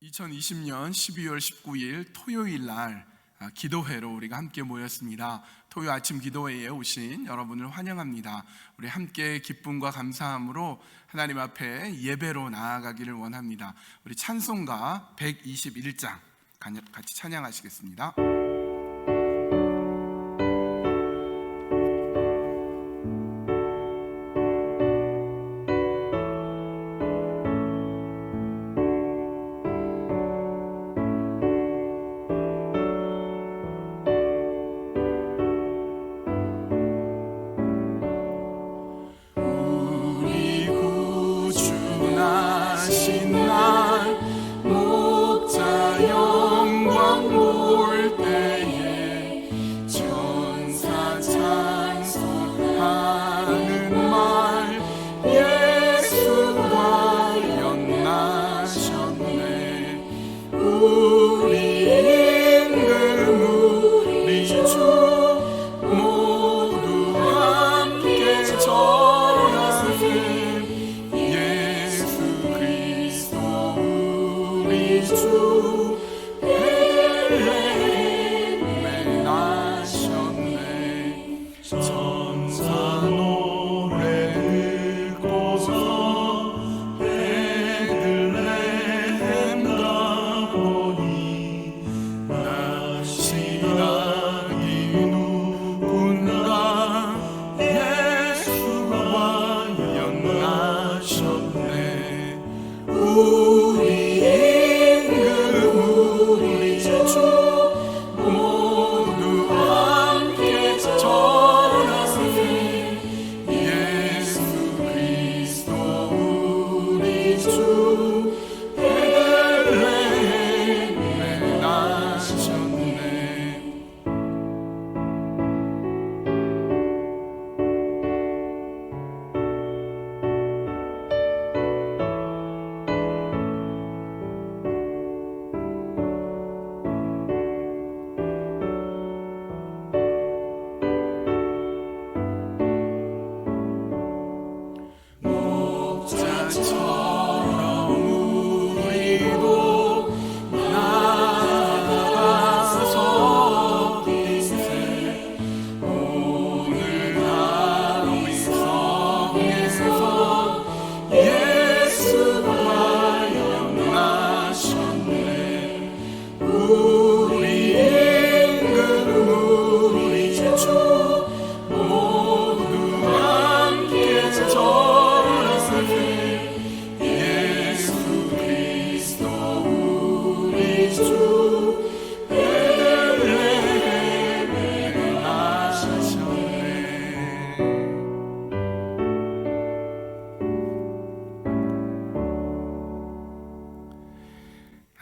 2020년 12월 19일 토요일 날 기도회로 우리가 함께 모였습니다. 토요 아침 기도회에 오신 여러분을 환영합니다. 우리 함께 기쁨과 감사함으로 하나님 앞에 예배로 나아가기를 원합니다. 우리 찬송가 121장 같이 찬양하시겠습니다.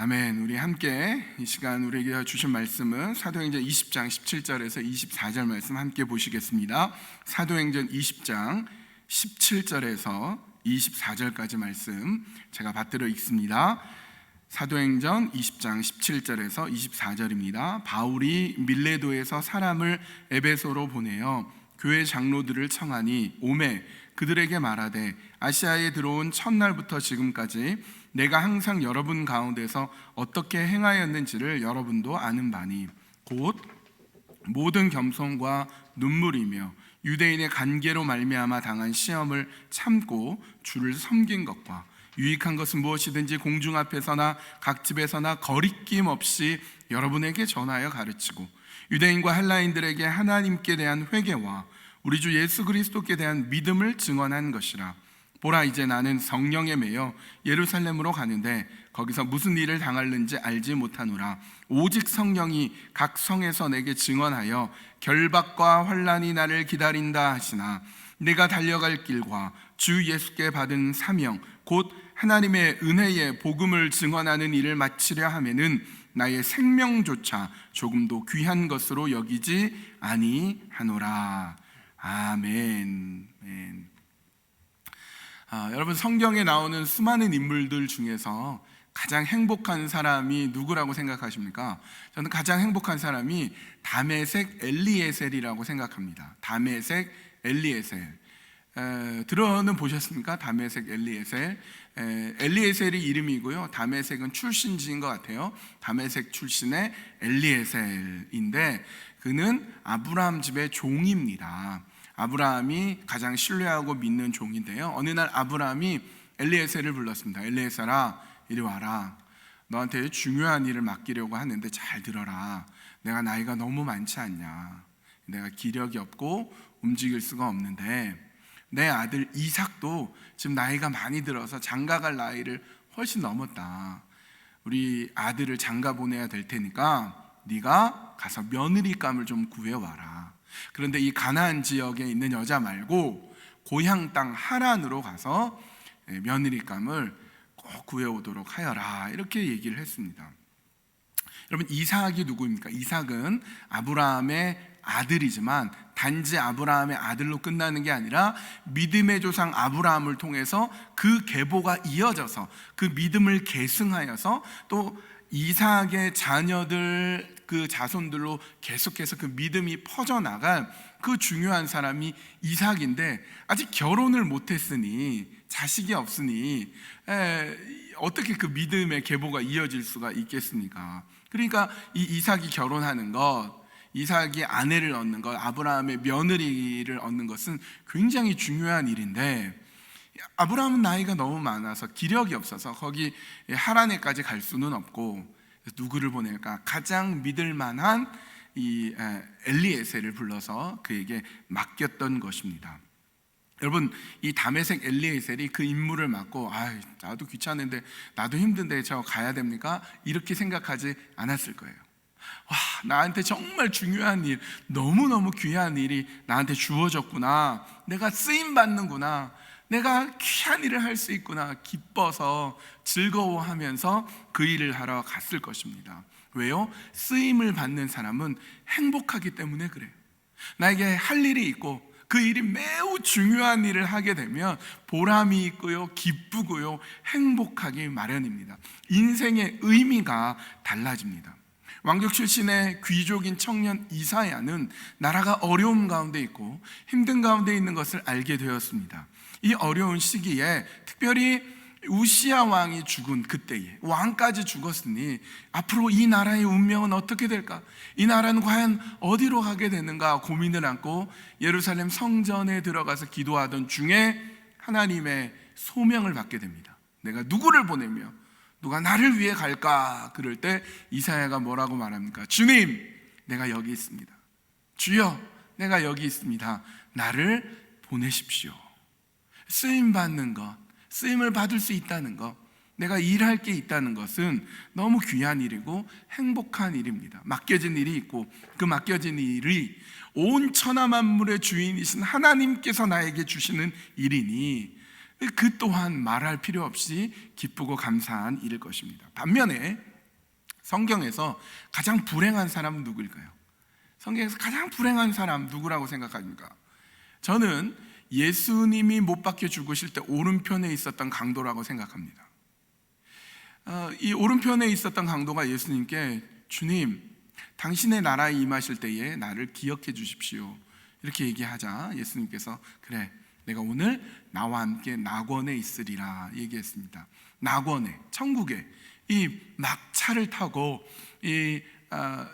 아멘. 우리 함께 이 시간 우리에게 주신 말씀은 사도행전 20장 17절에서 24절 말씀 함께 보시겠습니다. 사도행전 20장 17절에서 24절까지 말씀 제가 받들어 읽습니다. 사도행전 20장 17절에서 24절입니다. 바울이 밀레도에서 사람을 에베소로 보내어 교회 장로들을 청하니 오매 그들에게 말하되 아시아에 들어온 첫날부터 지금까지 내가 항상 여러분 가운데서 어떻게 행하였는지를 여러분도 아는 바니 곧 모든 겸손과 눈물이며 유대인의 간계로 말미암아 당한 시험을 참고 주를 섬긴 것과 유익한 것은 무엇이든지 공중 앞에서나 각 집에서나 거리낌 없이 여러분에게 전하여 가르치고 유대인과 헬라인들에게 하나님께 대한 회개와 우리 주 예수 그리스도께 대한 믿음을 증언한 것이라. 보라, 이제 나는 성령에 매여 예루살렘으로 가는데 거기서 무슨 일을 당할는지 알지 못하노라. 오직 성령이 각 성에서 내게 증언하여 결박과 환난이 나를 기다린다 하시나 내가 달려갈 길과 주 예수께 받은 사명 곧 하나님의 은혜의 복음을 증언하는 일을 마치려 하면은 나의 생명조차 조금도 귀한 것으로 여기지 아니하노라. 아멘. 여러분, 성경에 나오는 수많은 인물들 중에서 가장 행복한 사람이 누구라고 생각하십니까? 저는 가장 행복한 사람이 다메섹 엘리에셀이라고 생각합니다. 다메섹 엘리에셀. 들어는 보셨습니까? 다메섹 엘리에셀. 엘리에셀이 이름이고요, 다메섹은 출신지인 것 같아요. 다메섹 출신의 엘리에셀인데 그는 아브라함 집의 종입니다. 아브라함이 가장 신뢰하고 믿는 종인데요, 어느 날 아브라함이 엘리에셀을 불렀습니다. 엘리에셀아, 이리 와라. 너한테 중요한 일을 맡기려고 하는데 잘 들어라. 내가 나이가 너무 많지 않냐. 내가 기력이 없고 움직일 수가 없는데 내 아들 이삭도 지금 나이가 많이 들어서 장가갈 나이를 훨씬 넘었다. 우리 아들을 장가 보내야 될 테니까 네가 가서 며느리감을 좀 구해와라. 그런데 이 가나안 지역에 있는 여자 말고 고향 땅 하란으로 가서 며느리감을 꼭 구해오도록 하여라. 이렇게 얘기를 했습니다. 여러분, 이삭이 누구입니까? 이삭은 아브라함의 아들이지만 단지 아브라함의 아들로 끝나는 게 아니라 믿음의 조상 아브라함을 통해서 그 계보가 이어져서 그 믿음을 계승하여서 또 이삭의 자녀들, 그 자손들로 계속해서 그 믿음이 퍼져나간 그 중요한 사람이 이삭인데 아직 결혼을 못했으니, 자식이 없으니 어떻게 그 믿음의 계보가 이어질 수가 있겠습니까? 그러니까 이 이삭이 결혼하는 것, 이삭이 아내를 얻는 것, 아브라함의 며느리를 얻는 것은 굉장히 중요한 일인데 아브라함은 나이가 너무 많아서 기력이 없어서 거기 하란에까지 갈 수는 없고 누구를 보낼까? 가장 믿을 만한 이 엘리에셀을 불러서 그에게 맡겼던 것입니다. 여러분, 이 다메섹 엘리에셀이 그 임무를 맡고 나도 귀찮은데, 나도 힘든데 저 가야 됩니까? 이렇게 생각하지 않았을 거예요. 나한테 정말 중요한 일, 너무너무 귀한 일이 나한테 주어졌구나, 내가 쓰임받는구나, 내가 귀한 일을 할 수 있구나, 기뻐서 즐거워하면서 그 일을 하러 갔을 것입니다. 왜요? 쓰임을 받는 사람은 행복하기 때문에 그래요. 나에게 할 일이 있고 그 일이 매우 중요한 일을 하게 되면 보람이 있고요, 기쁘고요, 행복하기 마련입니다. 인생의 의미가 달라집니다. 왕족 출신의 귀족인 청년 이사야는 나라가 어려움 가운데 있고 힘든 가운데 있는 것을 알게 되었습니다. 이 어려운 시기에 특별히 우시야 왕이 죽은 그때에, 왕까지 죽었으니 앞으로 이 나라의 운명은 어떻게 될까? 이 나라는 과연 어디로 가게 되는가 고민을 안고 예루살렘 성전에 들어가서 기도하던 중에 하나님의 소명을 받게 됩니다. 내가 누구를 보내며 누가 나를 위해 갈까? 그럴 때 이사야가 뭐라고 말합니까? 주님, 내가 여기 있습니다. 주여, 내가 여기 있습니다. 나를 보내십시오. 쓰임받는 것, 쓰임을 받을 수 있다는 것, 내가 일할 게 있다는 것은 너무 귀한 일이고 행복한 일입니다. 맡겨진 일이 있고 그 맡겨진 일이 온 천하 만물의 주인이신 하나님께서 나에게 주시는 일이니 그 또한 말할 필요 없이 기쁘고 감사한 일일 것입니다. 반면에 성경에서 가장 불행한 사람은 누구일까요? 성경에서 가장 불행한 사람 누구라고 생각합니까? 저는 예수님이 못 박혀 죽으실 때 오른편에 있었던 강도라고 생각합니다. 이 오른편에 있었던 강도가 예수님께 주님, 당신의 나라에 임하실 때에 나를 기억해 주십시오, 이렇게 얘기하자 예수님께서 그래, 내가 오늘 나와 함께 낙원에 있으리라 얘기했습니다. 낙원에, 천국에 이 막차를 타고 이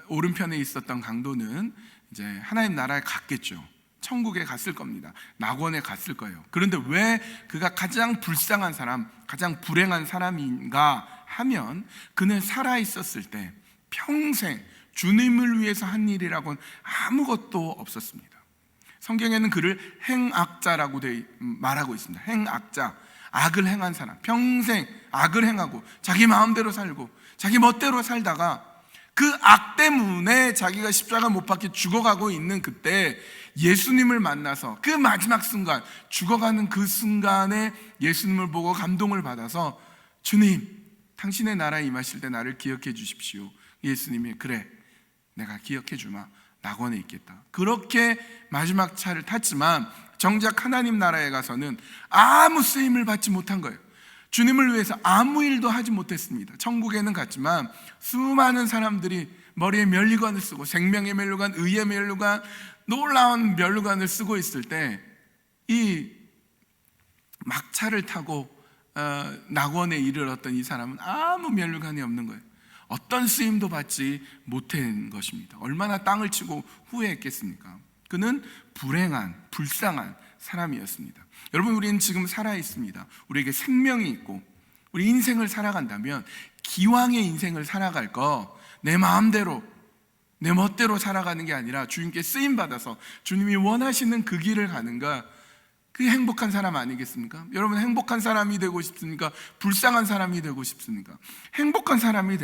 오른편에 있었던 강도는 이제 하나님 나라에 갔겠죠. 천국에 갔을 겁니다. 낙원에 갔을 거예요. 그런데 왜 그가 가장 불쌍한 사람, 가장 불행한 사람인가 하면 그는 살아있었을 때 평생 주님을 위해서 한 일이라고는 아무것도 없었습니다. 성경에는 그를 행악자라고 말하고 있습니다. 행악자, 악을 행한 사람, 평생 악을 행하고 자기 마음대로 살고 자기 멋대로 살다가 그 악 때문에 자기가 십자가 못 박혀 죽어가고 있는 그때 예수님을 만나서 그 마지막 순간, 죽어가는 그 순간에 예수님을 보고 감동을 받아서 주님, 당신의 나라에 임하실 때 나를 기억해 주십시오. 예수님이 그래, 내가 기억해 주마, 낙원에 있겠다. 그렇게 마지막 차를 탔지만 정작 하나님 나라에 가서는 아무 쓰임을 받지 못한 거예요. 주님을 위해서 아무 일도 하지 못했습니다. 천국에는 갔지만 수많은 사람들이 머리에 면류관을 쓰고 생명의 면류관, 의의 면류관, 놀라운 면류관을 쓰고 있을 때 이 막차를 타고 낙원에 이르렀던 이 사람은 아무 면류관이 없는 거예요. 어떤 쓰임도 받지 못한 것입니다. 얼마나 땅을 치고 후회했겠습니까? 그는 불행한, 불쌍한 사람이었습니다. 여러분, 우리는 지금 살아 있습니다. 우리에게 생명이 있고 우리 인생을 살아간다면 기왕의 인생을 살아갈 거 내 마음대로 내 멋대로 살아가는 게 아니라 주님께 쓰임받아서 주님이 원하시는 그 길을 가는가, 그게 행복한 사람 아니겠습니까? 여러분, 행복한 사람이 되고 싶습니까? 불쌍한 사람이 되고 싶습니까? 행복한 사람이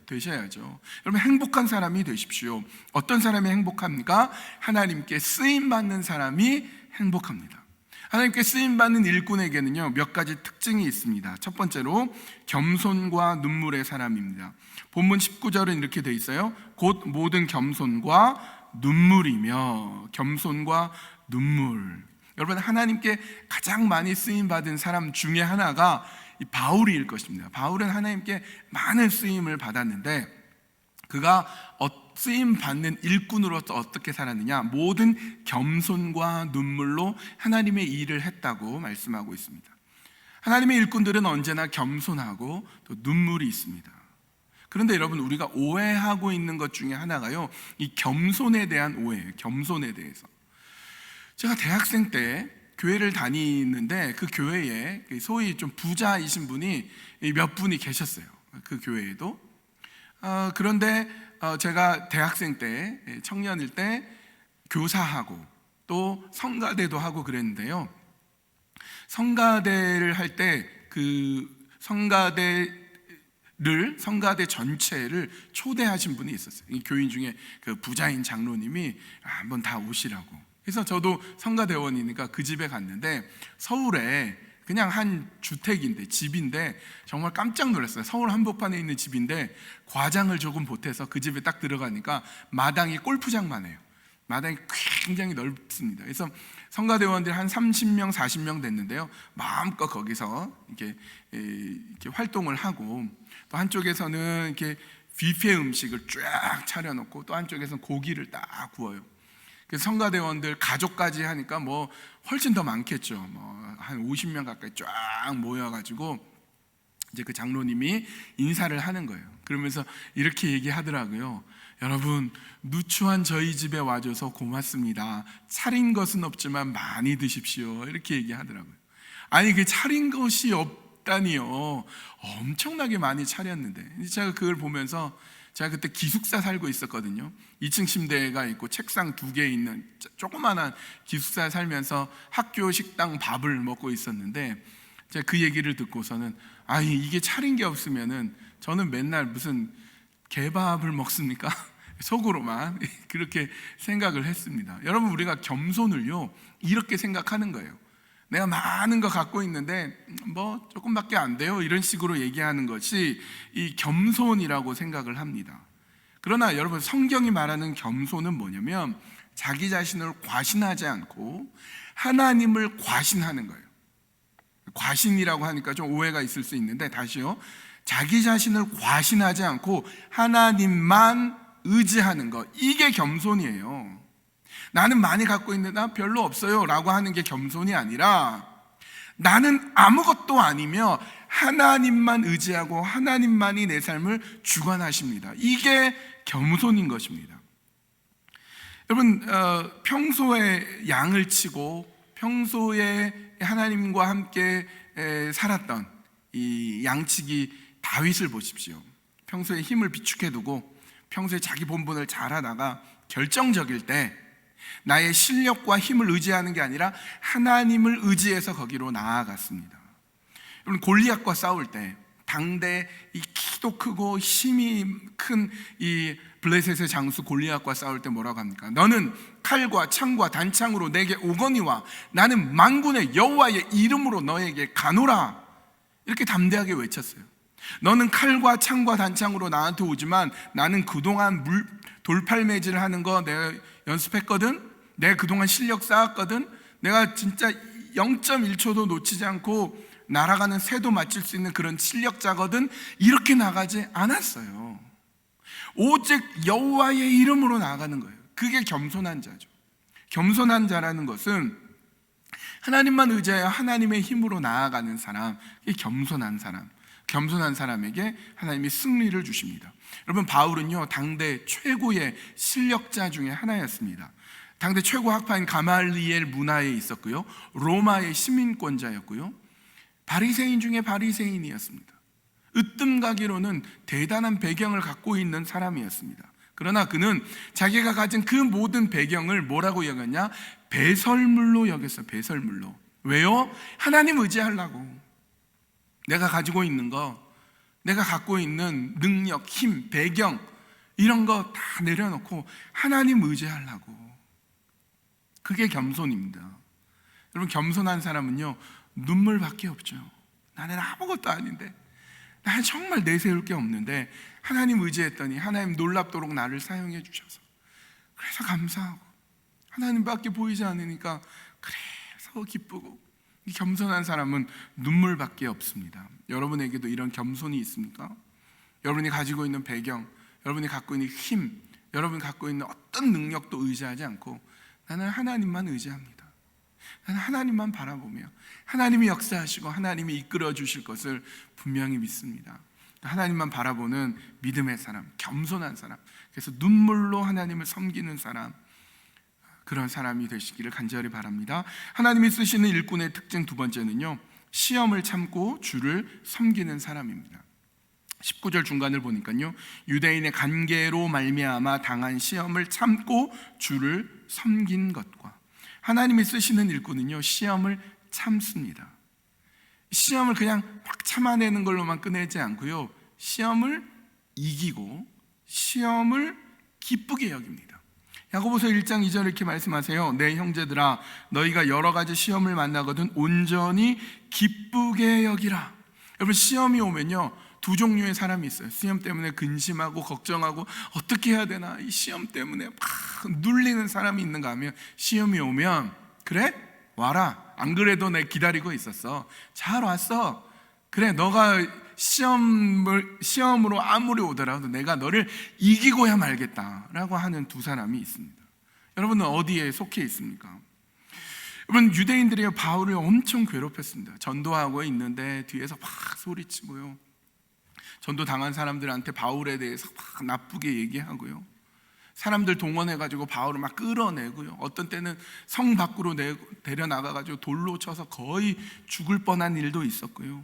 되셔야죠. 여러분, 행복한 사람이 되십시오. 어떤 사람이 행복합니까? 하나님께 쓰임받는 사람이 행복합니다. 하나님께 쓰임받는 일꾼에게는요, 몇 가지 특징이 있습니다. 첫 번째로 겸손과 눈물의 사람입니다. 본문 19절은 이렇게 돼 있어요. 곧 모든 겸손과 눈물이며. 겸손과 눈물. 여러분, 하나님께 가장 많이 쓰임받은 사람 중에 하나가 이 바울일 것입니다. 바울은 하나님께 많은 쓰임을 받았는데 그가 쓰임받는 일꾼으로서 어떻게 살았느냐? 모든 겸손과 눈물로 하나님의 일을 했다고 말씀하고 있습니다. 하나님의 일꾼들은 언제나 겸손하고 또 눈물이 있습니다. 그런데 여러분, 우리가 오해하고 있는 것 중에 하나가요, 이 겸손에 대한 오해예요. 겸손에 대해서. 제가 대학생 때 교회를 다니는데 그 교회에 소위 좀 부자이신 분이 몇 분이 계셨어요. 그 교회에도. 그런데 제가 대학생 때, 청년일 때 교사하고 또 성가대도 하고 그랬는데요. 성가대를 할 때 그 성가대 전체를 초대하신 분이 있었어요. 이 교인 중에 그 부자인 장로님이 한번 다 오시라고. 그래서 저도 성가대원이니까 그 집에 갔는데 서울에 그냥 한 주택인데, 집인데 정말 깜짝 놀랐어요. 서울 한복판에 있는 집인데 과장을 조금 보태서 그 집에 딱 들어가니까 마당이 골프장만 해요. 마당이 굉장히 넓습니다. 그래서 성가대원들이 한 30명, 40명 됐는데요, 마음껏 거기서 이렇게 활동을 하고, 또 한쪽에서는 이렇게 뷔페 음식을 쫙 차려놓고 또 한쪽에서는 고기를 딱 구워요. 그래서 성가대원들 가족까지 하니까 뭐 훨씬 더 많겠죠. 뭐 한 50명 가까이 쫙 모여가지고 이제 그 장로님이 인사를 하는 거예요. 그러면서 이렇게 얘기하더라고요. 여러분, 누추한 저희 집에 와줘서 고맙습니다. 차린 것은 없지만 많이 드십시오. 이렇게 얘기하더라고요. 아니, 그 차린 것이 없다니요. 엄청나게 많이 차렸는데. 제가 그걸 보면서, 제가 그때 기숙사 살고 있었거든요. 2층 침대가 있고 책상 2개 있는 조그마한 기숙사에 살면서 학교 식당 밥을 먹고 있었는데, 제가 그 얘기를 듣고서는 이게 차린 게 없으면은 저는 맨날 무슨 개밥을 먹습니까? 속으로만 그렇게 생각을 했습니다. 여러분, 우리가 겸손을요 이렇게 생각하는 거예요. 내가 많은 거 갖고 있는데 뭐 조금밖에 안 돼요, 이런 식으로 얘기하는 것이 이 겸손이라고 생각을 합니다. 그러나 여러분, 성경이 말하는 겸손은 뭐냐면 자기 자신을 과신하지 않고 하나님을 과신하는 거예요. 과신이라고 하니까 좀 오해가 있을 수 있는데, 다시요, 자기 자신을 과신하지 않고 하나님만 의지하는 것, 이게 겸손이에요. 나는 많이 갖고 있는데 나 별로 없어요 라고 하는 게 겸손이 아니라, 나는 아무것도 아니며 하나님만 의지하고 하나님만이 내 삶을 주관하십니다. 이게 겸손인 것입니다. 여러분, 평소에 양을 치고 평소에 하나님과 함께 살았던 이 양치기 다윗을 보십시오. 평소에 힘을 비축해두고 평소에 자기 본분을 잘하다가 결정적일 때 나의 실력과 힘을 의지하는 게 아니라 하나님을 의지해서 거기로 나아갔습니다. 여러분, 골리앗과 싸울 때 당대 이 키도 크고 힘이 큰 이 블레셋의 장수 골리앗과 싸울 때 뭐라고 합니까? 너는 칼과 창과 단창으로 내게 오거니와 나는 만군의 여호와의 이름으로 너에게 가노라, 이렇게 담대하게 외쳤어요. 너는 칼과 창과 단창으로 나한테 오지만 나는 그동안 돌팔매질을 하는 거 내가 연습했거든. 내가 그동안 실력 쌓았거든. 내가 진짜 0.1초도 놓치지 않고 날아가는 새도 맞출 수 있는 그런 실력자거든. 이렇게 나가지 않았어요. 오직 여호와의 이름으로 나아가는 거예요. 그게 겸손한 자죠. 겸손한 자라는 것은 하나님만 의지하여 하나님의 힘으로 나아가는 사람, 이게 겸손한 사람. 겸손한 사람에게 하나님이 승리를 주십니다. 여러분, 바울은요 당대 최고의 실력자 중에 하나였습니다. 당대 최고 학파인 가말리엘 문화에 있었고요, 로마의 시민권자였고요, 바리새인 중에 바리새인이었습니다. 으뜸가기로는 대단한 배경을 갖고 있는 사람이었습니다. 그러나 그는 자기가 가진 그 모든 배경을 뭐라고 여겼냐? 배설물로 여겼어요. 배설물로. 왜요? 하나님 의지하려고. 내가 가지고 있는 거, 내가 갖고 있는 능력, 힘, 배경 이런 거 다 내려놓고 하나님 의지하려고. 그게 겸손입니다. 여러분, 겸손한 사람은요 눈물밖에 없죠. 나는 아무것도 아닌데, 나는 정말 내세울 게 없는데 하나님 의지했더니 하나님 놀랍도록 나를 사용해 주셔서 그래서 감사하고, 하나님밖에 보이지 않으니까 그래서 기쁘고. 이 겸손한 사람은 눈물밖에 없습니다. 여러분에게도 이런 겸손이 있습니까? 여러분이 가지고 있는 배경, 여러분이 갖고 있는 힘, 여러분이 갖고 있는 어떤 능력도 의지하지 않고 나는 하나님만 의지합니다. 나는 하나님만 바라보며 하나님이 역사하시고 하나님이 이끌어 주실 것을 분명히 믿습니다. 하나님만 바라보는 믿음의 사람, 겸손한 사람, 그래서 눈물로 하나님을 섬기는 사람, 그런 사람이 되시기를 간절히 바랍니다. 하나님이 쓰시는 일꾼의 특징 두 번째는요, 시험을 참고 주를 섬기는 사람입니다. 19절 중간을 보니까요, 유대인의 관계로 말미암아 당한 시험을 참고 주를 섬긴 것과, 하나님이 쓰시는 일꾼은요 시험을 참습니다. 시험을 그냥 막 참아내는 걸로만 끝내지 않고요, 시험을 이기고 시험을 기쁘게 여깁니다. 야고보서 1장 2절 이렇게 말씀하세요. 내 형제들아, 너희가 여러 가지 시험을 만나거든 온전히 기쁘게 여기라. 여러분, 시험이 오면요 두 종류의 사람이 있어요. 시험 때문에 근심하고 걱정하고 어떻게 해야 되나, 이 시험 때문에 막 눌리는 사람이 있는가 하면, 시험이 오면 그래? 와라. 안 그래도 내 기다리고 있었어. 잘 왔어. 그래, 너가 시험으로 아무리 오더라도 내가 너를 이기고야 말겠다라고 하는 두 사람이 있습니다. 여러분은 어디에 속해 있습니까? 여러분, 유대인들이 바울을 엄청 괴롭혔습니다. 전도하고 있는데 뒤에서 막 소리치고요, 전도 당한 사람들한테 바울에 대해서 막 나쁘게 얘기하고요, 사람들 동원해가지고 바울을 막 끌어내고요, 어떤 때는 성 밖으로 데려나가가지고 돌로 쳐서 거의 죽을 뻔한 일도 있었고요,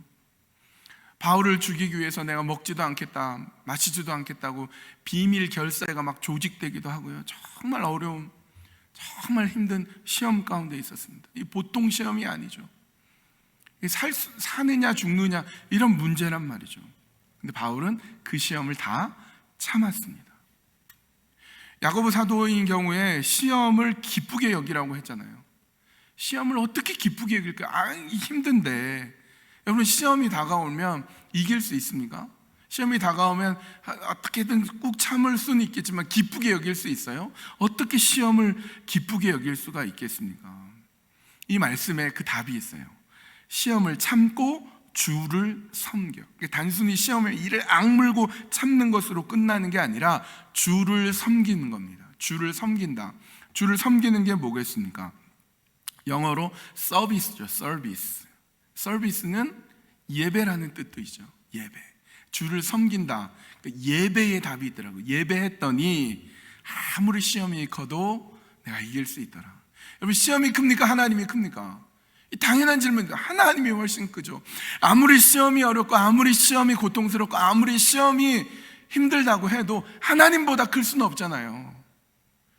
바울을 죽이기 위해서 내가 먹지도 않겠다, 마시지도 않겠다고 비밀 결사가 막 조직되기도 하고요. 정말 어려움, 정말 힘든 시험 가운데 있었습니다. 이 보통 시험이 아니죠. 사느냐 죽느냐 이런 문제란 말이죠. 근데 바울은 그 시험을 다 참았습니다. 야고보 사도인 경우에 시험을 기쁘게 여기라고 했잖아요. 시험을 어떻게 기쁘게 여길까? 힘든데. 여러분, 시험이 다가오면 이길 수 있습니까? 시험이 다가오면 어떻게든 꾹 참을 수는 있겠지만 기쁘게 여길 수 있어요? 어떻게 시험을 기쁘게 여길 수가 있겠습니까? 이 말씀에 그 답이 있어요. 시험을 참고 주를 섬겨. 단순히 시험을 이를 악물고 참는 것으로 끝나는 게 아니라 주를 섬기는 겁니다. 주를 섬긴다. 주를 섬기는 게 뭐겠습니까? 영어로 서비스죠. 서비스. 서비스는 예배라는 뜻도 있죠. 예배. 주를 섬긴다. 예배의 답이 있더라고요. 예배했더니 아무리 시험이 커도 내가 이길 수 있더라. 여러분, 시험이 큽니까? 하나님이 큽니까? 당연한 질문입니다. 하나님이 훨씬 크죠. 아무리 시험이 어렵고 아무리 시험이 고통스럽고 아무리 시험이 힘들다고 해도 하나님보다 클 수는 없잖아요.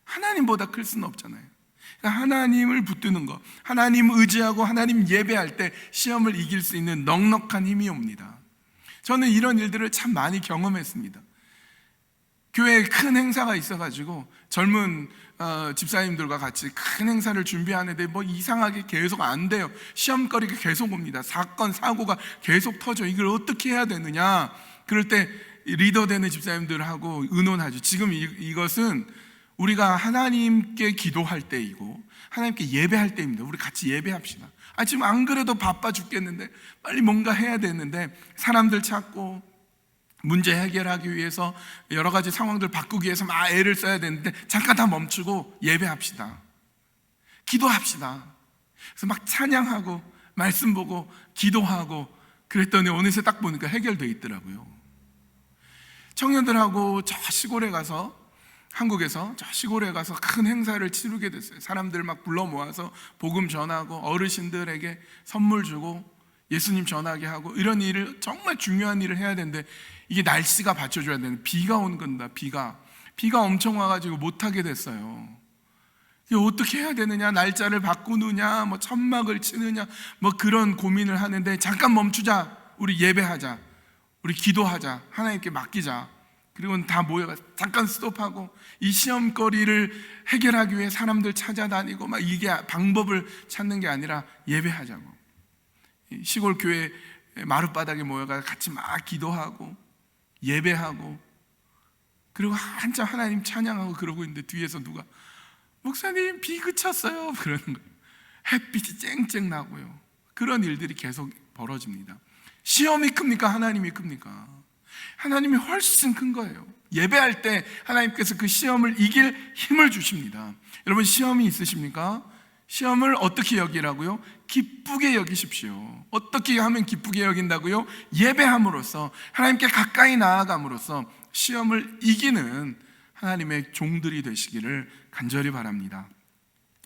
하나님보다 클 수는 없잖아요. 하나님을 붙드는 것, 하나님 의지하고 하나님 예배할 때 시험을 이길 수 있는 넉넉한 힘이 옵니다. 저는 이런 일들을 참 많이 경험했습니다. 교회에 큰 행사가 있어가지고 젊은 집사님들과 같이 큰 행사를 준비하는데 뭐 이상하게 계속 안 돼요. 시험거리가 계속 옵니다. 사건 사고가 계속 터져. 이걸 어떻게 해야 되느냐. 그럴 때 리더 되는 집사님들하고 의논하죠. 지금 이것은 우리가 하나님께 기도할 때이고 하나님께 예배할 때입니다. 우리 같이 예배합시다. 지금 안 그래도 바빠 죽겠는데 빨리 뭔가 해야 되는데 사람들 찾고 문제 해결하기 위해서 여러 가지 상황들 바꾸기 위해서 막 애를 써야 되는데 잠깐 다 멈추고 예배합시다. 기도합시다. 그래서 막 찬양하고 말씀 보고 기도하고 그랬더니 어느새 딱 보니까 해결돼 있더라고요. 청년들하고 저 시골에 가서, 한국에서 저 시골에 가서 큰 행사를 치르게 됐어요. 사람들 막 불러 모아서 복음 전하고 어르신들에게 선물 주고 예수님 전하게 하고, 이런 일을, 정말 중요한 일을 해야 되는데 이게 날씨가 받쳐줘야 되는데 비가 오는 건다. 비가 엄청 와가지고 못하게 됐어요. 이게 어떻게 해야 되느냐, 날짜를 바꾸느냐, 뭐 천막을 치느냐, 뭐 그런 고민을 하는데, 잠깐 멈추자, 우리 예배하자, 우리 기도하자, 하나님께 맡기자. 그리고 다 모여서 잠깐 스톱하고 이 시험거리를 해결하기 위해 사람들 찾아다니고 막 이게 방법을 찾는 게 아니라 예배하자고. 시골 교회 마룻바닥에 모여가 같이 막 기도하고 예배하고, 그리고 한참 하나님 찬양하고 그러고 있는데 뒤에서 누가 목사님 비 그쳤어요 그러는 거예요. 햇빛이 쨍쨍 나고요. 그런 일들이 계속 벌어집니다. 시험이 큽니까? 하나님이 큽니까? 하나님이 훨씬 큰 거예요. 예배할 때 하나님께서 그 시험을 이길 힘을 주십니다. 여러분, 시험이 있으십니까? 시험을 어떻게 여기라고요? 기쁘게 여기십시오. 어떻게 하면 기쁘게 여긴다고요? 예배함으로써, 하나님께 가까이 나아감으로써 시험을 이기는 하나님의 종들이 되시기를 간절히 바랍니다.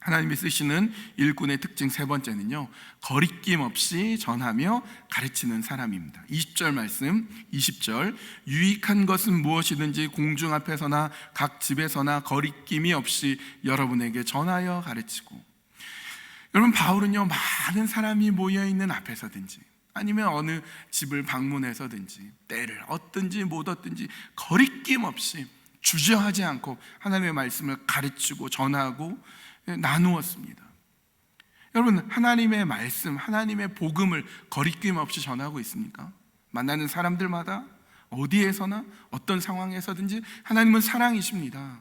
하나님이 쓰시는 일꾼의 특징 세 번째는요, 거리낌 없이 전하며 가르치는 사람입니다. 20절 말씀, 20절, 유익한 것은 무엇이든지 공중 앞에서나 각 집에서나 거리낌이 없이 여러분에게 전하여 가르치고. 여러분, 바울은요, 많은 사람이 모여있는 앞에서든지 아니면 어느 집을 방문해서든지 때를 얻든지 못 얻든지 거리낌 없이 주저하지 않고 하나님의 말씀을 가르치고 전하고 나누었습니다. 여러분, 하나님의 말씀, 하나님의 복음을 거리낌 없이 전하고 있습니까? 만나는 사람들마다 어디에서나 어떤 상황에서든지 하나님은 사랑이십니다.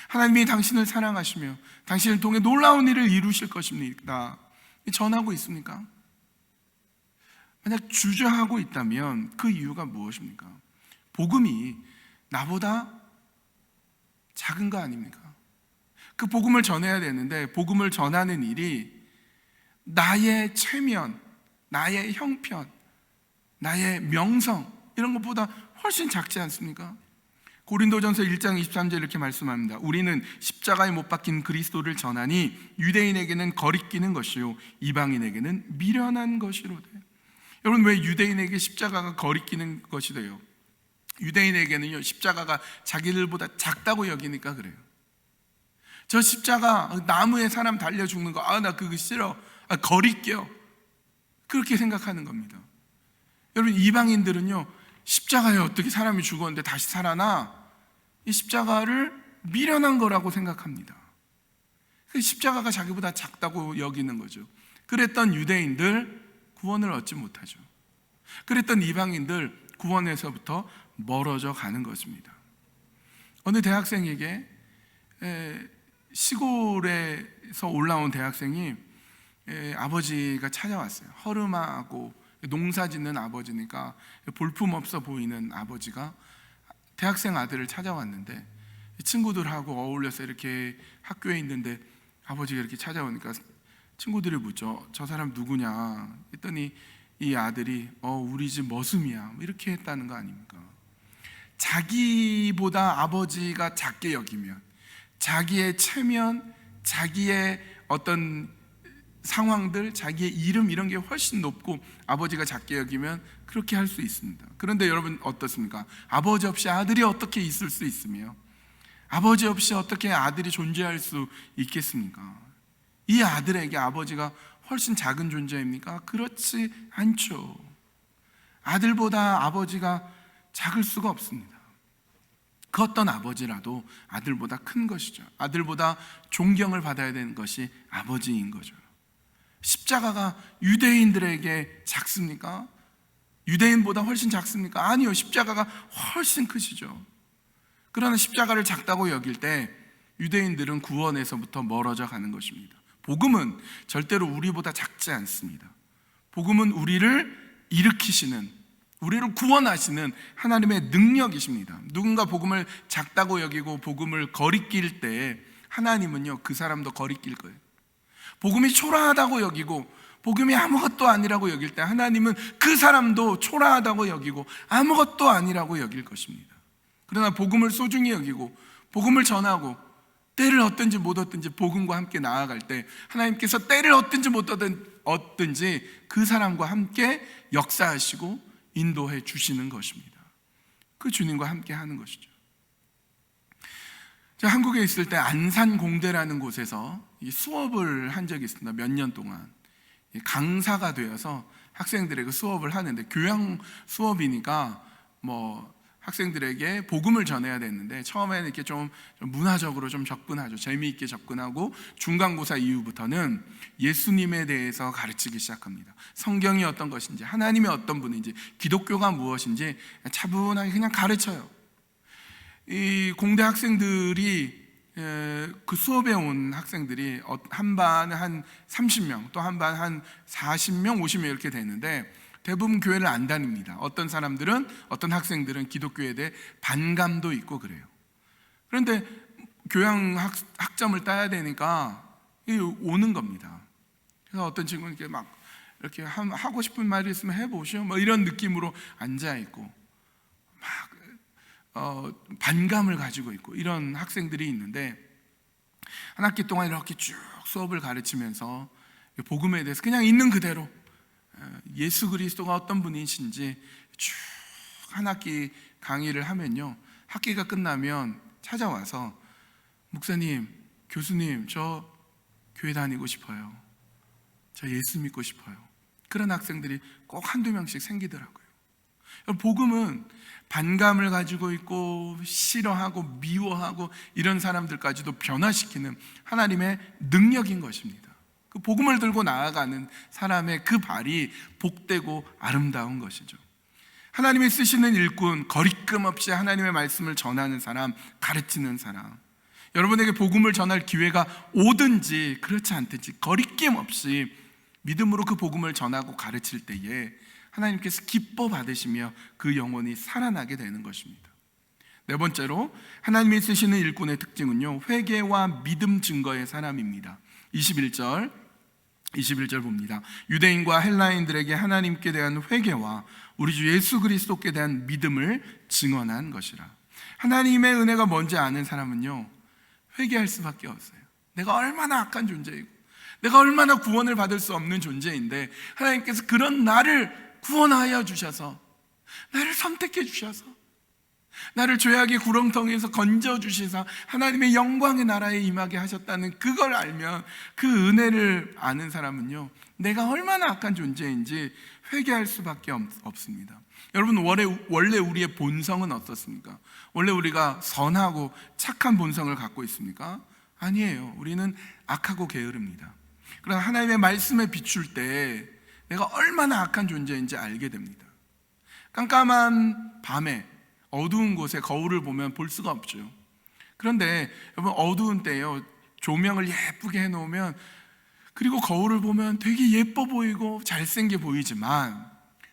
하나님이 당신을 사랑하시며 당신을 통해 놀라운 일을 이루실 것입니다. 전하고 있습니까? 만약 주저하고 있다면 그 이유가 무엇입니까? 복음이 나보다 작은 거 아닙니까? 그 복음을 전해야 되는데 복음을 전하는 일이 나의 체면, 나의 형편, 나의 명성, 이런 것보다 훨씬 작지 않습니까? 고린도전서 1장 23절 이렇게 말씀합니다. 우리는 십자가에 못 박힌 그리스도를 전하니 유대인에게는 거리끼는 것이요 이방인에게는 미련한 것이로되. 여러분, 왜 유대인에게 십자가가 거리끼는 것이 돼요? 유대인에게는요, 십자가가 자기들보다 작다고 여기니까 그래요. 저 십자가, 나무에 사람 달려 죽는 거, 나 그거 싫어, 거리껴, 그렇게 생각하는 겁니다. 여러분, 이방인들은요, 십자가에 어떻게 사람이 죽었는데 다시 살아나? 이 십자가를 미련한 거라고 생각합니다. 십자가가 자기보다 작다고 여기는 거죠. 그랬던 유대인들 구원을 얻지 못하죠. 그랬던 이방인들 구원에서부터 멀어져 가는 것입니다. 어느 대학생에게 시골에서 올라온 대학생이 아버지가 찾아왔어요. 허름하고 농사 짓는 아버지니까 볼품없어 보이는 아버지가 대학생 아들을 찾아왔는데, 친구들하고 어울려서 이렇게 학교에 있는데 아버지가 이렇게 찾아오니까 친구들이 묻죠. 저 사람 누구냐 했더니 이 아들이 우리 집 머슴이야, 이렇게 했다는 거 아닙니까? 자기보다 아버지가 작게 여기면, 자기의 체면, 자기의 어떤 상황들, 자기의 이름, 이런 게 훨씬 높고 아버지가 작게 여기면 그렇게 할 수 있습니다. 그런데 여러분 어떻습니까? 아버지 없이 아들이 어떻게 있을 수 있으며, 아버지 없이 어떻게 아들이 존재할 수 있겠습니까? 이 아들에게 아버지가 훨씬 작은 존재입니까? 그렇지 않죠. 아들보다 아버지가 작을 수가 없습니다. 그 어떤 아버지라도 아들보다 큰 것이죠. 아들보다 존경을 받아야 되는 것이 아버지인 거죠. 십자가가 유대인들에게 작습니까? 유대인보다 훨씬 작습니까? 아니요, 십자가가 훨씬 크시죠. 그러나 십자가를 작다고 여길 때 유대인들은 구원에서부터 멀어져 가는 것입니다. 복음은 절대로 우리보다 작지 않습니다. 복음은 우리를 일으키시는, 우리를 구원하시는 하나님의 능력이십니다. 누군가 복음을 작다고 여기고 복음을 거리낄 때 하나님은요, 그 사람도 거리낄 거예요. 복음이 초라하다고 여기고 복음이 아무것도 아니라고 여길 때 하나님은 그 사람도 초라하다고 여기고 아무것도 아니라고 여길 것입니다. 그러나 복음을 소중히 여기고 복음을 전하고 때를 얻든지 못 얻든지 복음과 함께 나아갈 때 하나님께서 때를 얻든지 못 얻든지 그 사람과 함께 역사하시고 인도해 주시는 것입니다. 그 주님과 함께 하는 것이죠. 제가 한국에 있을 때 안산공대라는 곳에서 수업을 한 적이 있습니다. 몇 년 동안 강사가 되어서 학생들에게 수업을 하는데, 교양 수업이니까 학생들에게 복음을 전해야 됐는데 처음에는 이렇게 좀 문화적으로 좀 접근하죠. 재미있게 접근하고 중간고사 이후부터는 예수님에 대해서 가르치기 시작합니다. 성경이 어떤 것인지, 하나님이 어떤 분인지, 기독교가 무엇인지 차분하게 그냥 가르쳐요. 이 공대 학생들이 그 수업에 온 학생들이 한 반에 한 30명, 또 한 반 한 40명, 50명 이렇게 되는데 대부분 교회를 안 다닙니다. 어떤 학생들은 기독교에 대해 반감도 있고 그래요. 그런데 교양 학점을 따야 되니까 오는 겁니다. 그래서 어떤 친구는 이렇게 하고 싶은 말이 있으면 해보시오, 이런 느낌으로 앉아 있고 반감을 가지고 있고 이런 학생들이 있는데, 한 학기 동안 이렇게 쭉 수업을 가르치면서 복음에 대해서 그냥 있는 그대로 예수 그리스도가 어떤 분이신지 쭉 한 학기 강의를 하면요, 학기가 끝나면 찾아와서 목사님, 교수님, 저 교회 다니고 싶어요, 저 예수 믿고 싶어요. 그런 학생들이 꼭 한두 명씩 생기더라고요. 복음은 반감을 가지고 있고 싫어하고 미워하고 이런 사람들까지도 변화시키는 하나님의 능력인 것입니다. 그 복음을 들고 나아가는 사람의 그 발이 복되고 아름다운 것이죠. 하나님이 쓰시는 일꾼, 거리낌 없이 하나님의 말씀을 전하는 사람, 가르치는 사람, 여러분에게 복음을 전할 기회가 오든지 그렇지 않든지 거리낌 없이 믿음으로 그 복음을 전하고 가르칠 때에 하나님께서 기뻐 받으시며 그 영혼이 살아나게 되는 것입니다. 네 번째로 하나님이 쓰시는 일꾼의 특징은요, 회개와 믿음 증거의 사람입니다. 21절 봅니다. 유대인과 헬라인들에게 하나님께 대한 회개와 우리 주 예수 그리스도께 대한 믿음을 증언한 것이라. 하나님의 은혜가 뭔지 아는 사람은요, 회개할 수밖에 없어요. 내가 얼마나 악한 존재이고 내가 얼마나 구원을 받을 수 없는 존재인데 하나님께서 그런 나를 구원하여 주셔서, 나를 선택해 주셔서, 나를 죄악의 구렁텅이에서 건져 주시사 하나님의 영광의 나라에 임하게 하셨다는 그걸 알면, 그 은혜를 아는 사람은요, 내가 얼마나 악한 존재인지 회개할 수밖에 없습니다. 여러분, 원래 우리의 본성은 어떻습니까? 원래 우리가 선하고 착한 본성을 갖고 있습니까? 아니에요. 우리는 악하고 게으릅니다. 그러나 하나님의 말씀에 비출 때 내가 얼마나 악한 존재인지 알게 됩니다. 깜깜한 밤에 어두운 곳에 거울을 보면 볼 수가 없죠. 그런데 여러분, 어두운 때요, 조명을 예쁘게 해놓으면, 그리고 거울을 보면 되게 예뻐 보이고 잘생겨 보이지만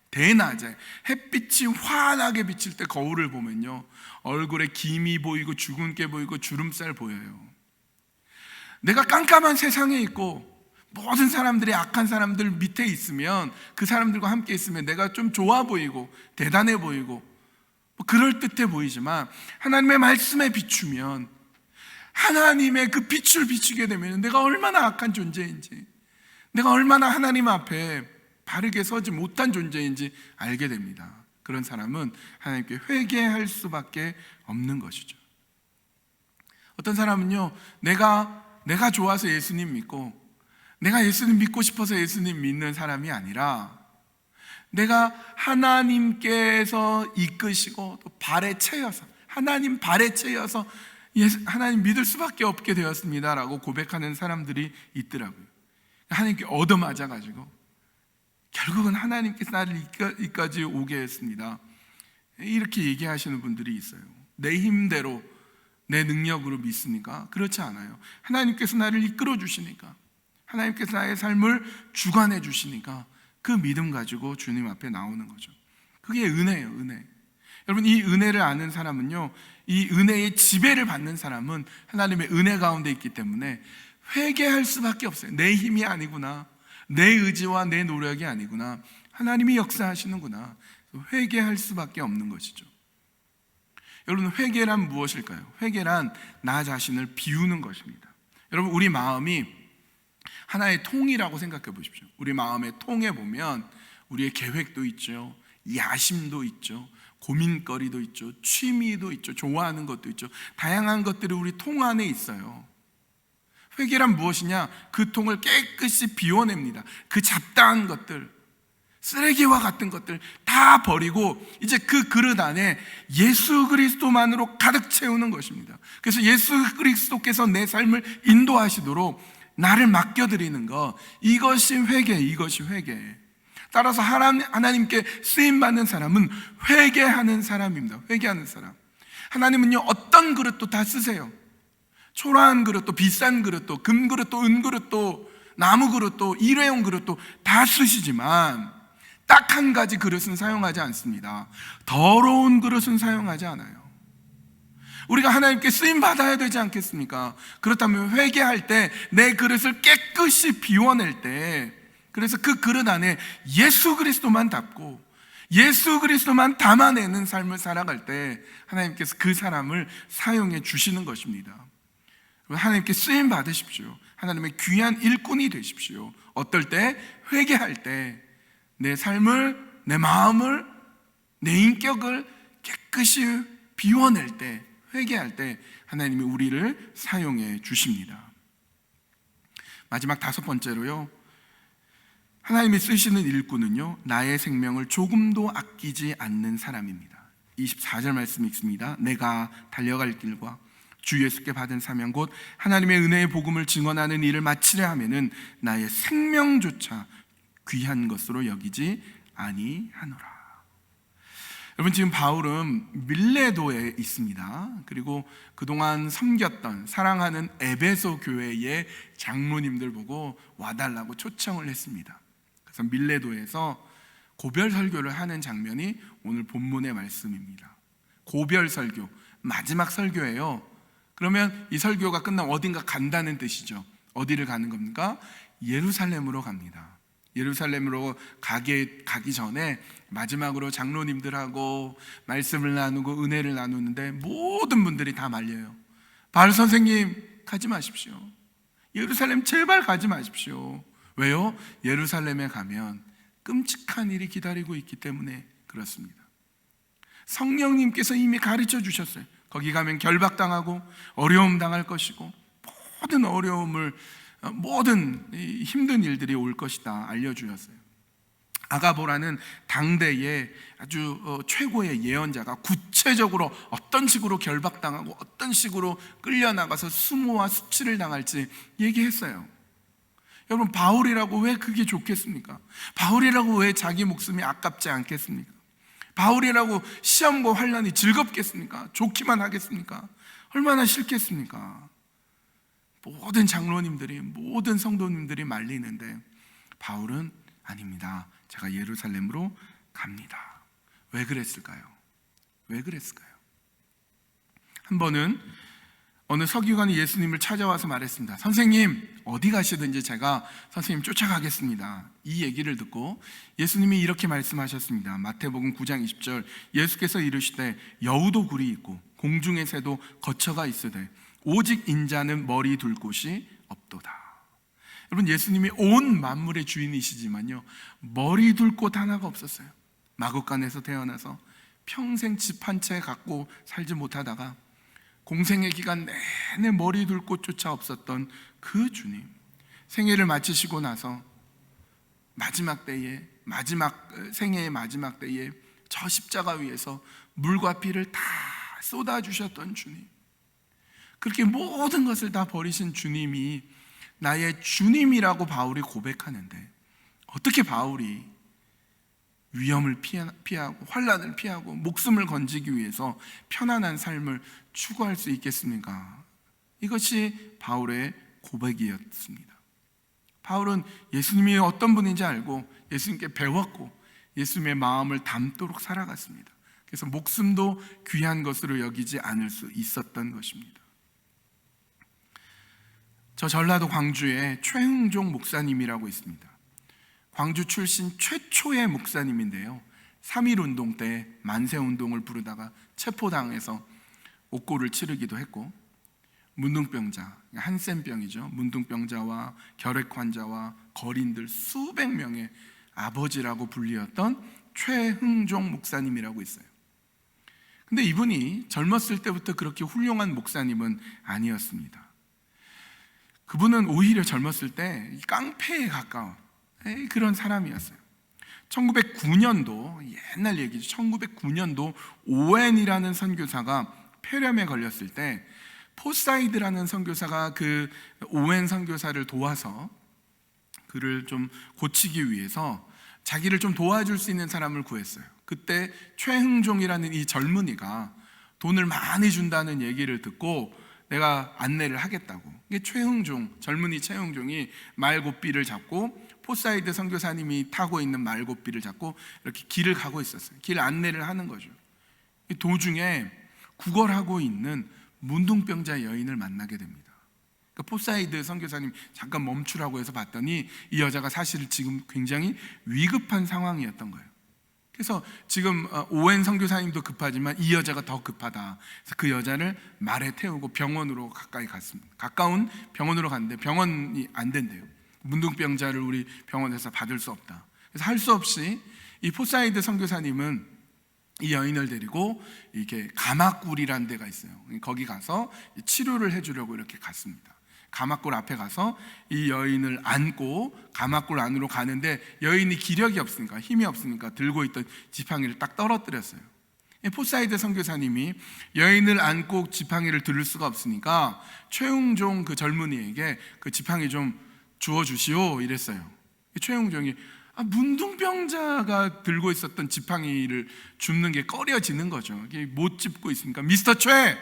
대낮에 햇빛이 환하게 비칠 때 거울을 보면요, 얼굴에 김이 보이고 주근깨 보이고 주름살 보여요. 내가 깜깜한 세상에 있고 모든 사람들이 악한 사람들 밑에 있으면, 그 사람들과 함께 있으면 내가 좀 좋아 보이고 대단해 보이고 그럴듯해 보이지만, 하나님의 말씀에 비추면, 하나님의 그 빛을 비추게 되면 내가 얼마나 악한 존재인지, 내가 얼마나 하나님 앞에 바르게 서지 못한 존재인지 알게 됩니다. 그런 사람은 하나님께 회개할 수밖에 없는 것이죠. 어떤 사람은요, 내가 좋아서 예수님 믿고, 내가 예수님 믿고 싶어서 예수님 믿는 사람이 아니라, 내가 하나님께서 이끄시고 또 발에 채여서, 하나님 발에 채여서 하나님 믿을 수밖에 없게 되었습니다 라고 고백하는 사람들이 있더라고요. 하나님께 얻어맞아가지고 결국은 하나님께서 나를 이까지 오게 했습니다, 이렇게 얘기하시는 분들이 있어요. 내 힘대로, 내 능력으로 믿습니까? 그렇지 않아요. 하나님께서 나를 이끌어 주시니까, 하나님께서 나의 삶을 주관해 주시니까 그 믿음 가지고 주님 앞에 나오는 거죠. 그게 은혜예요, 은혜. 여러분, 이 은혜를 아는 사람은요, 이 은혜의 지배를 받는 사람은 하나님의 은혜 가운데 있기 때문에 회개할 수밖에 없어요. 내 힘이 아니구나, 내 의지와 내 노력이 아니구나, 하나님이 역사하시는구나. 회개할 수밖에 없는 것이죠. 여러분, 회개란 무엇일까요? 회개란 나 자신을 비우는 것입니다. 여러분, 우리 마음이 하나의 통이라고 생각해 보십시오. 우리 마음의 통에 보면 우리의 계획도 있죠, 야심도 있죠, 고민거리도 있죠, 취미도 있죠, 좋아하는 것도 있죠. 다양한 것들이 우리 통 안에 있어요. 회개란 무엇이냐? 그 통을 깨끗이 비워냅니다. 그 잡다한 것들, 쓰레기와 같은 것들 다 버리고 이제 그 그릇 안에 예수 그리스도만으로 가득 채우는 것입니다. 그래서 예수 그리스도께서 내 삶을 인도하시도록 나를 맡겨드리는 것, 이것이 회개, 이것이 회개. 따라서 하나님께 쓰임받는 사람은 회개하는 사람입니다. 회개하는 사람. 하나님은요, 어떤 그릇도 다 쓰세요. 초라한 그릇도, 비싼 그릇도, 금 그릇도, 은 그릇도, 나무 그릇도, 일회용 그릇도 다 쓰시지만 딱 한 가지 그릇은 사용하지 않습니다. 더러운 그릇은 사용하지 않아요. 우리가 하나님께 쓰임 받아야 되지 않겠습니까? 그렇다면 회개할 때 내 그릇을 깨끗이 비워낼 때, 그래서 그 그릇 안에 예수 그리스도만 담고 예수 그리스도만 담아내는 삶을 살아갈 때 하나님께서 그 사람을 사용해 주시는 것입니다. 하나님께 쓰임 받으십시오. 하나님의 귀한 일꾼이 되십시오. 어떨 때? 회개할 때 내 삶을, 내 마음을, 내 인격을 깨끗이 비워낼 때, 회개할 때 하나님이 우리를 사용해 주십니다. 마지막 5번째로요, 하나님이 쓰시는 일꾼은요, 나의 생명을 조금도 아끼지 않는 사람입니다. 24절 말씀 읽습니다. 내가 달려갈 길과 주 예수께 받은 사명 곧 하나님의 은혜의 복음을 증언하는 일을 마치려 하면은 나의 생명조차 귀한 것으로 여기지 아니하노라. 여러분, 지금 바울은 밀레도에 있습니다. 그리고 그동안 섬겼던, 사랑하는 에베소 교회의 장로님들 보고 와달라고 초청을 했습니다. 그래서 밀레도에서 고별 설교를 하는 장면이 오늘 본문의 말씀입니다. 고별 설교, 마지막 설교예요. 그러면 이 설교가 끝나면 어딘가 간다는 뜻이죠. 어디를 가는 겁니까? 예루살렘으로 갑니다. 예루살렘으로 가기 전에 마지막으로 장로님들하고 말씀을 나누고 은혜를 나누는데 모든 분들이 다 말려요. 바울 선생님, 가지 마십시오. 예루살렘 제발 가지 마십시오. 왜요? 예루살렘에 가면 끔찍한 일이 기다리고 있기 때문에 그렇습니다. 성령님께서 이미 가르쳐 주셨어요. 거기 가면 결박당하고 어려움 당할 것이고 모든 어려움을, 모든 힘든 일들이 올 것이다 알려주셨어요. 아가보라는 당대의 아주 최고의 예언자가 구체적으로 어떤 식으로 결박당하고 어떤 식으로 끌려나가서 수모와 수치를 당할지 얘기했어요. 여러분, 바울이라고 왜 그게 좋겠습니까? 바울이라고 왜 자기 목숨이 아깝지 않겠습니까? 바울이라고 시험과 환난이 즐겁겠습니까? 좋기만 하겠습니까? 얼마나 싫겠습니까? 모든 장로님들이, 모든 성도님들이 말리는데 바울은 아닙니다. 제가 예루살렘으로 갑니다. 왜 그랬을까요? 왜 그랬을까요? 한 번은 어느 서기관이 예수님을 찾아와서 말했습니다. 선생님, 어디 가시든지 제가 선생님 쫓아가겠습니다. 이 얘기를 듣고 예수님이 이렇게 말씀하셨습니다. 마태복음 9장 20절, 예수께서 이르시되 여우도 굴이 있고 공중의 새도 거처가 있으되 오직 인자는 머리 둘 곳이 없도다. 여러분, 예수님이 온 만물의 주인이시지만요, 머리 둘 곳 하나가 없었어요. 마구간에서 태어나서 평생 집 한 채 갖고 살지 못하다가 공생의 기간 내내 머리 둘 곳조차 없었던 그 주님, 생애를 마치시고 나서 마지막 때에, 생애의 마지막 때에 저 십자가 위에서 물과 피를 다 쏟아주셨던 주님, 그렇게 모든 것을 다 버리신 주님이 나의 주님이라고 바울이 고백하는데 어떻게 바울이 위험을 피하고 환난을 피하고 목숨을 건지기 위해서 편안한 삶을 추구할 수 있겠습니까? 이것이 바울의 고백이었습니다. 바울은 예수님이 어떤 분인지 알고 예수님께 배웠고 예수님의 마음을 담도록 살아갔습니다. 그래서 목숨도 귀한 것으로 여기지 않을 수 있었던 것입니다. 저 전라도 광주에 최흥종 목사님이라고 있습니다. 광주 출신 최초의 목사님인데요, 3.1운동 때 만세운동을 부르다가 체포당해서 옥고를 치르기도 했고, 문둥병자, 한센병이죠. 문둥병자와 결핵환자와 거린들 수백 명의 아버지라고 불리었던 최흥종 목사님이라고 있어요. 근데 이분이 젊었을 때부터 그렇게 훌륭한 목사님은 아니었습니다. 그분은 오히려 젊었을 때 깡패에 가까운 그런 사람이었어요. 1909년도, 옛날 얘기죠. 1909년도 오웬이라는 선교사가 폐렴에 걸렸을 때 포사이드라는 선교사가 그 오웬 선교사를 도와서 그를 좀 고치기 위해서 자기를 좀 도와줄 수 있는 사람을 구했어요. 그때 최흥종이라는 이 젊은이가 돈을 많이 준다는 얘기를 듣고 내가 안내를 하겠다고. 이게 최흥종, 젊은이 최흥종이 말고삐를 잡고 포사이드 선교사님이 타고 있는 말고삐를 잡고 이렇게 길을 가고 있었어요. 길 안내를 하는 거죠. 도중에 구걸하고 있는 문둥병자 여인을 만나게 됩니다. 그러니까 포사이드 선교사님 잠깐 멈추라고 해서 봤더니 이 여자가 사실 지금 굉장히 위급한 상황이었던 거예요. 그래서 지금 오웬 선교사님도 급하지만 이 여자가 더 급하다. 그래서 그 여자를 말에 태우고 병원으로 가까이 갔습니다. 가까운 병원으로 갔는데 병원이 안 된대요. 문둥병자를 우리 병원에서 받을 수 없다. 그래서 할 수 없이 이 포사이드 선교사님은 이 여인을 데리고 이렇게 가마굴이라는 데가 있어요. 거기 가서 치료를 해주려고 이렇게 갔습니다. 가마굴 앞에 가서 이 여인을 안고 가마굴 안으로 가는데 여인이 기력이 없으니까, 힘이 없으니까 들고 있던 지팡이를 딱 떨어뜨렸어요. 포사이드 선교사님이 여인을 안고 지팡이를 들을 수가 없으니까 최흥종 그 젊은이에게 그 지팡이 좀 주워주시오 이랬어요. 최흥종이 문둥병자가 들고 있었던 지팡이를 줍는 게 꺼려지는 거죠. 이게 못 짚고 있으니까 미스터 최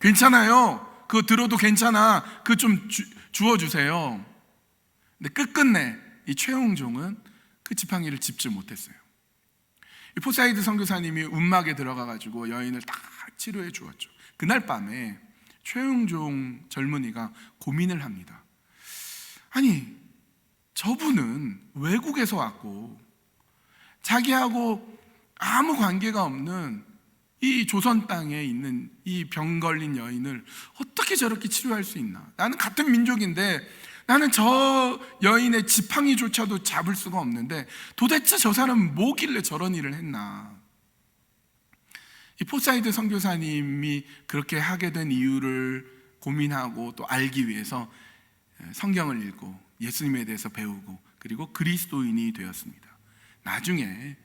괜찮아요. 그거 들어도 괜찮아. 그거 좀 주워주세요. 근데 끝끝내 이 최흥종은 그 지팡이를 짚지 못했어요. 이 포사이드 선교사님이 움막에 들어가가지고 여인을 딱 치료해 주었죠. 그날 밤에 최흥종 젊은이가 고민을 합니다. 아니, 저분은 외국에서 왔고 자기하고 아무 관계가 없는 이 조선 땅에 있는 이 병 걸린 여인을 어떻게 저렇게 치료할 수 있나? 나는 같은 민족인데 나는 저 여인의 지팡이조차도 잡을 수가 없는데 도대체 저 사람은 뭐길래 저런 일을 했나? 이 포사이드 선교사님이 그렇게 하게 된 이유를 고민하고 또 알기 위해서 성경을 읽고 예수님에 대해서 배우고 그리고 그리스도인이 되었습니다. 나중에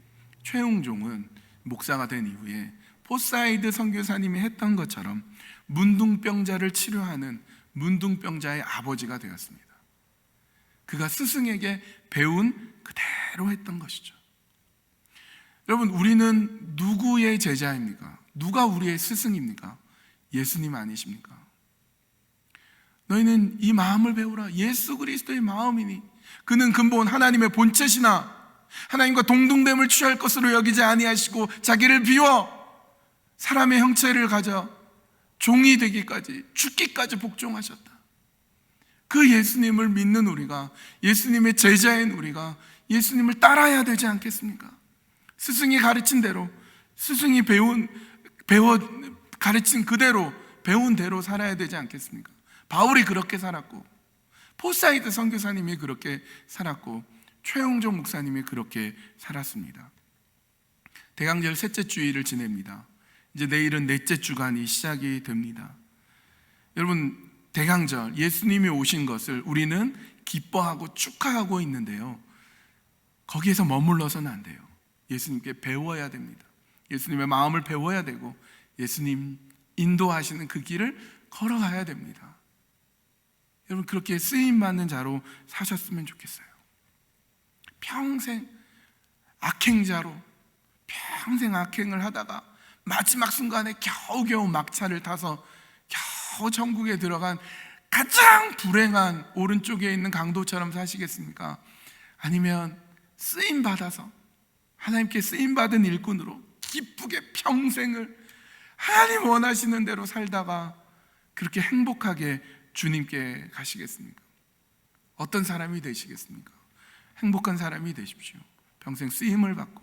최흥종은 목사가 된 이후에 포사이드 선교사님이 했던 것처럼 문둥병자를 치료하는 문둥병자의 아버지가 되었습니다. 그가 스승에게 배운 그대로 했던 것이죠. 여러분, 우리는 누구의 제자입니까? 누가 우리의 스승입니까? 예수님 아니십니까? 너희는 이 마음을 배우라. 예수 그리스도의 마음이니 그는 근본 하나님의 본체시나 하나님과 동등됨을 취할 것으로 여기지 아니하시고 자기를 비워 사람의 형체를 가져 종이 되기까지 죽기까지 복종하셨다. 그 예수님을 믿는 우리가, 예수님의 제자인 우리가 예수님을 따라야 되지 않겠습니까? 스승이 가르친 대로, 스승이 가르친 그대로, 배운 대로 살아야 되지 않겠습니까? 바울이 그렇게 살았고 포사이드 선교사님이 그렇게 살았고 최흥종 목사님이 그렇게 살았습니다. 대강절 셋째 주일을 지냅니다. 이제 내일은 넷째 주간이 시작이 됩니다. 여러분, 대강절 예수님이 오신 것을 우리는 기뻐하고 축하하고 있는데요, 거기에서 머물러서는 안 돼요. 예수님께 배워야 됩니다. 예수님의 마음을 배워야 되고 예수님 인도하시는 그 길을 걸어가야 됩니다. 여러분, 그렇게 쓰임받는 자로 사셨으면 좋겠어요. 평생 악행자로 평생 악행을 하다가 마지막 순간에 겨우겨우 막차를 타서 겨우 천국에 들어간 가장 불행한 오른쪽에 있는 강도처럼 사시겠습니까? 아니면 쓰임받아서 하나님께 쓰임받은 일꾼으로 기쁘게 평생을 하나님 원하시는 대로 살다가 그렇게 행복하게 주님께 가시겠습니까? 어떤 사람이 되시겠습니까? 행복한 사람이 되십시오. 평생 쓰임을 받고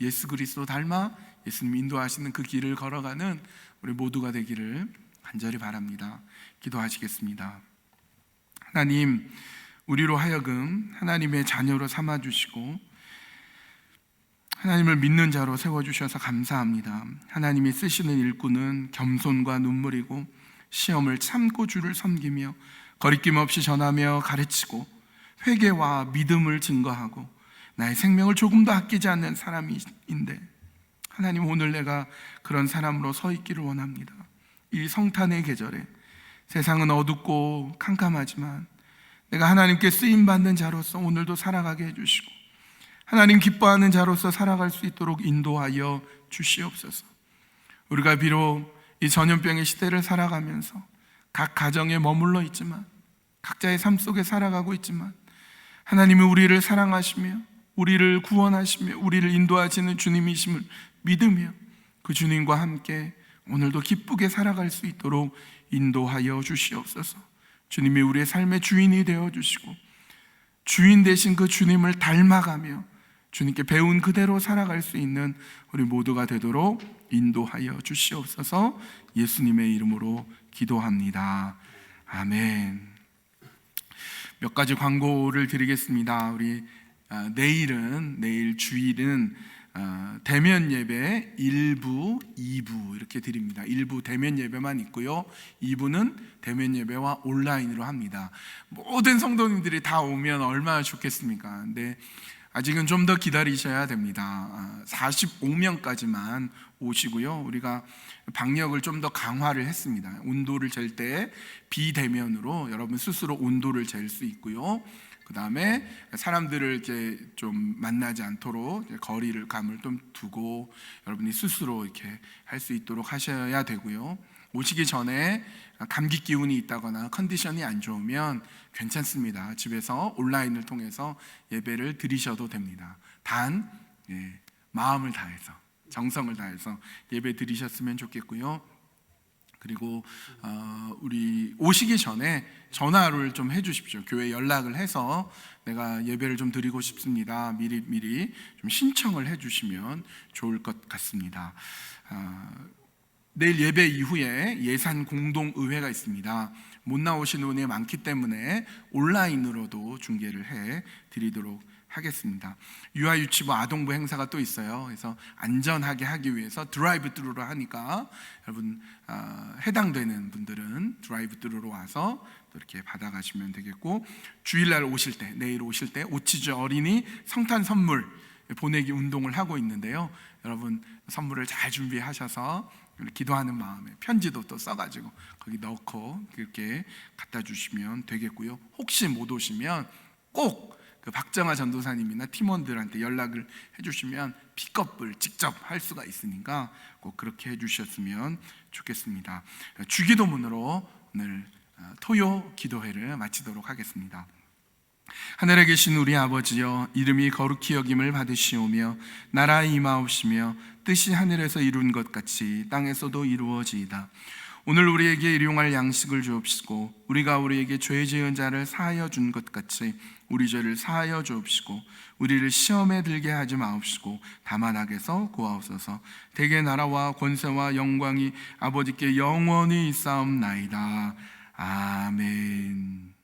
예수 그리스도 닮아 예수님 인도하시는 그 길을 걸어가는 우리 모두가 되기를 간절히 바랍니다. 기도하시겠습니다. 하나님, 우리로 하여금 하나님의 자녀로 삼아주시고 하나님을 믿는 자로 세워주셔서 감사합니다. 하나님이 쓰시는 일꾼은 겸손과 눈물이고 시험을 참고 주를 섬기며 거리낌 없이 전하며 가르치고 회개와 믿음을 증거하고 나의 생명을 조금도 아끼지 않는 사람인데, 하나님, 오늘 내가 그런 사람으로 서 있기를 원합니다. 이 성탄의 계절에 세상은 어둡고 캄캄하지만 내가 하나님께 쓰임받는 자로서 오늘도 살아가게 해주시고 하나님 기뻐하는 자로서 살아갈 수 있도록 인도하여 주시옵소서. 우리가 비록 이 전염병의 시대를 살아가면서 각 가정에 머물러 있지만, 각자의 삶 속에 살아가고 있지만, 하나님이 우리를 사랑하시며 우리를 구원하시며 우리를 인도하시는 주님이심을 믿으며 그 주님과 함께 오늘도 기쁘게 살아갈 수 있도록 인도하여 주시옵소서. 주님이 우리의 삶의 주인이 되어주시고 주인 되신 그 주님을 닮아가며 주님께 배운 그대로 살아갈 수 있는 우리 모두가 되도록 인도하여 주시옵소서. 예수님의 이름으로 기도합니다. 아멘. 몇 가지 광고를 드리겠습니다. 우리 내일 주일은 대면 예배 1부, 2부 이렇게 드립니다. 1부 대면 예배만 있고요, 2부는 대면 예배와 온라인으로 합니다. 모든 성도님들이 다 오면 얼마나 좋겠습니까? 근데 아직은 좀 더 기다리셔야 됩니다. 45명까지만 오시고요, 우리가 방역을 좀 더 강화를 했습니다. 온도를 잴 때 비대면으로 여러분 스스로 온도를 잴 수 있고요, 그 다음에 사람들을 이렇게 좀 만나지 않도록 거리를 감을 좀 두고 여러분이 스스로 이렇게 할 수 있도록 하셔야 되고요. 오시기 전에 감기 기운이 있다거나 컨디션이 안 좋으면 괜찮습니다. 집에서 온라인을 통해서 예배를 드리셔도 됩니다. 단 마음을 다해서, 정성을 다해서 예배 드리셨으면 좋겠고요. 그리고 우리 오시기 전에 전화를 좀 해주십시오. 교회 연락을 해서 내가 예배를 좀 드리고 싶습니다. 미리 좀 신청을 해주시면 좋을 것 같습니다. 내일 예배 이후에 예산 공동의회가 있습니다. 못 나오시는 분이 많기 때문에 온라인으로도 중계를 해 드리도록 하겠습니다. 유아유치부 아동부 행사가 또 있어요. 그래서 안전하게 하기 위해서 드라이브 스루로 하니까 여러분 해당되는 분들은 드라이브 스루로 와서 또 이렇게 받아가시면 되겠고, 주일날 오실 때, 내일 오실 때 오치즈 어린이 성탄 선물 보내기 운동을 하고 있는데요, 여러분 선물을 잘 준비하셔서 기도하는 마음에 편지도 또 써가지고 거기 넣고 그렇게 갖다 주시면 되겠고요. 혹시 못 오시면 꼭 그 박정아 전도사님이나 팀원들한테 연락을 해주시면 픽업을 직접 할 수가 있으니까 꼭 그렇게 해주셨으면 좋겠습니다. 주기도문으로 오늘 토요 기도회를 마치도록 하겠습니다. 하늘에 계신 우리 아버지여, 이름이 거룩히 여김을 받으시오며 나라의 임하옵시며 뜻이 하늘에서 이룬 것 같이 땅에서도 이루어지이다. 오늘 우리에게 일용할 양식을 주옵시고 우리가 우리에게 죄 지은 자를 사하여 준 것 같이 우리 죄를 사하여 주옵시고 우리를 시험에 들게 하지 마옵시고 다만 악에서 구하옵소서. 대개 나라와 권세와 영광이 아버지께 영원히 있사옵나이다. 아멘.